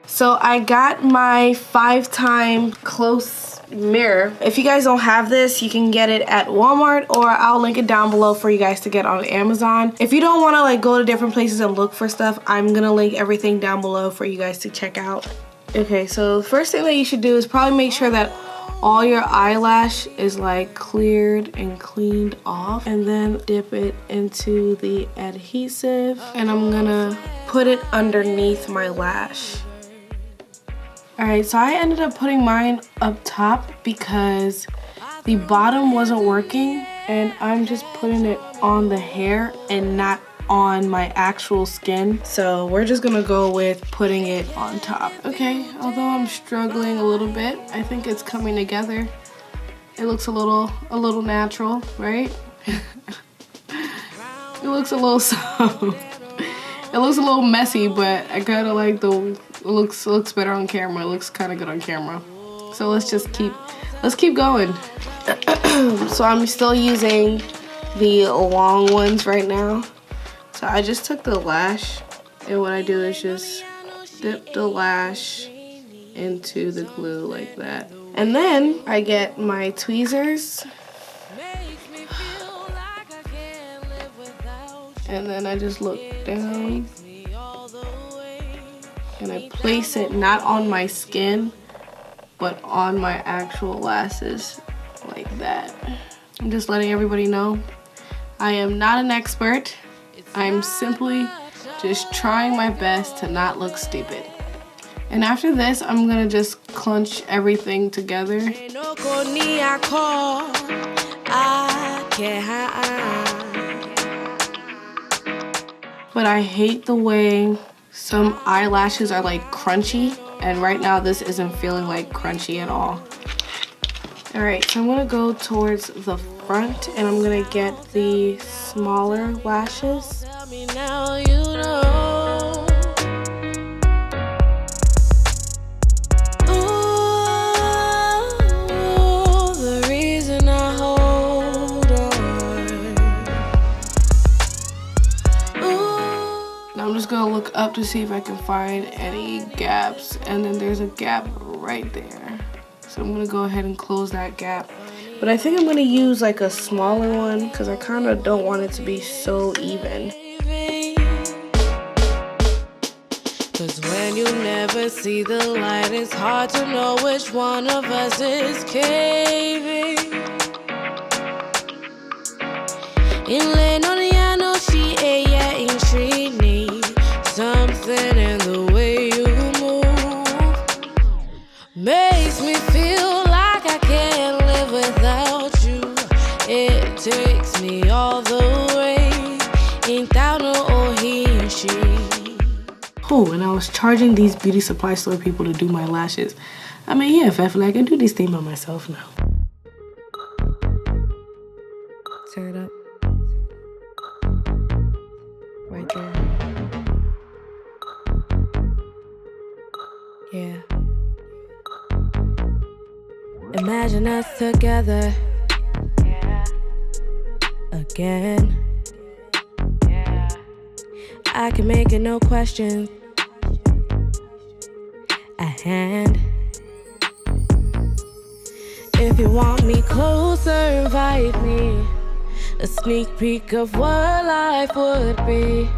So I got my 5-time close mirror. If you guys don't have this, you can get it at Walmart, or I'll link it down below for you guys to get on Amazon. If you don't want to like go to different places and look for stuff, I'm gonna link everything down below for you guys to check out. Okay, so the first thing that you should do is probably make sure that all your eyelash is like cleared and cleaned off, and then dip it into the adhesive, and I'm gonna put it underneath my lash. Alright, so I ended up putting mine up top because the bottom wasn't working, and I'm just putting it on the hair and not on my actual skin. So we're just gonna go with putting it on top. Okay, although I'm struggling a little bit, I think it's coming together. It looks a little natural, right? It looks a little it looks a little messy, but I kind of like the it looks better on camera. It looks kind of good on camera. So let's keep going. So I'm still using the long ones right now. So I just took the lash, and what I do is just dip the lash into the glue like that. And then I get my tweezers, and then I just look down, and I place it not on my skin, but on my actual lashes, like that. I'm just letting everybody know I am not an expert. I'm simply just trying my best to not look stupid. And after this, I'm gonna just clench everything together. But I hate the way some eyelashes are like crunchy, and right now this isn't feeling like crunchy at all. Alright, so I'm gonna go towards the front, and I'm gonna get the smaller lashes. Now you know. Ooh, the reason I hold on. Ooh. Now I'm just gonna look up to see if I can find any gaps, and then there's a gap right there. So I'm gonna go ahead and close that gap. But I think I'm gonna use like a smaller one because I kind of don't want it to be so even. Cause when you never see the light, it's hard to know which one of us is caving. Something in the way you move makes me feel like I can't live without you. It takes me all the way. Ain't that no he and she. Oh, and I was charging these beauty supply store people to do my lashes. I mean, yeah, if I feel like I can do these things by myself now. Turn it up. Right there. Yeah. Imagine us together. Yeah. Again. Yeah. I can make it, no question. A hand. If you want me closer, invite me. A sneak peek of what life would be.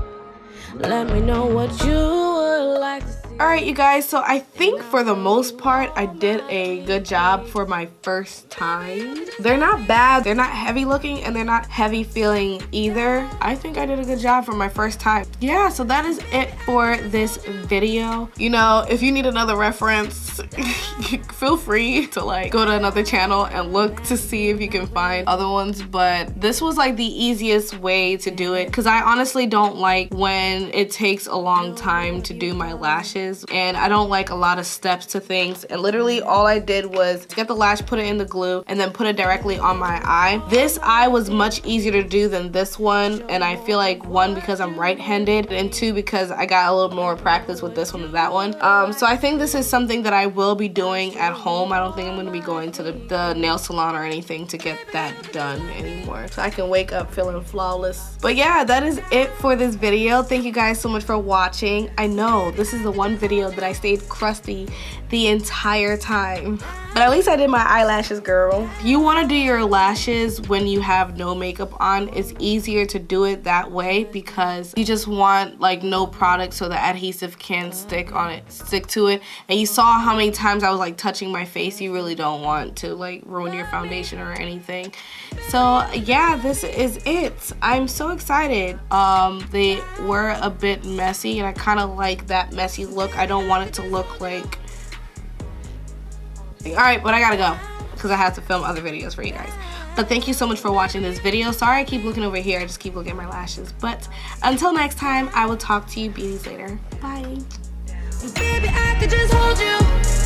Let me know what you would like to see. Alright, you guys, so I think for the most part I did a good job for my first time. They're not bad, they're not heavy looking, and they're not heavy feeling either. I think I did a good job for my first time. Yeah, so that is it for this video. You know, if you need another reference, feel free to like go to another channel and look to see if you can find other ones, but this was like the easiest way to do it because I honestly don't like when it takes a long time to do my lashes, and I don't like a lot of steps to things, and literally all I did was get the lash, put it in the glue, and then put it directly on my eye. This eye was much easier to do than this one, and I feel like one, because I'm right-handed, and two, because I got a little more practice with this one than that one. So I think this is something that I will be doing at home. I don't think I'm going to be going to the nail salon or anything to get that done anymore, so I can wake up feeling flawless. But yeah, that is it for this video. Thank you guys so much for watching. I know this is the one one video that I stayed crusty the entire time. But at least I did my eyelashes, girl. If you want to do your lashes when you have no makeup on, it's easier to do it that way because you just want like no product so the adhesive can stick to it. And you saw how many times I was like touching my face. You really don't want to like ruin your foundation or anything. So yeah, this is it. I'm so excited. They were a bit messy and I kind of like that messy look. I don't want it to look like... Alright, but I gotta go because I have to film other videos for you guys. But thank you so much for watching this video. Sorry I keep looking over here. I just keep looking at my lashes. But until next time, I will talk to you beauties later. Bye. Baby, I could just hold you.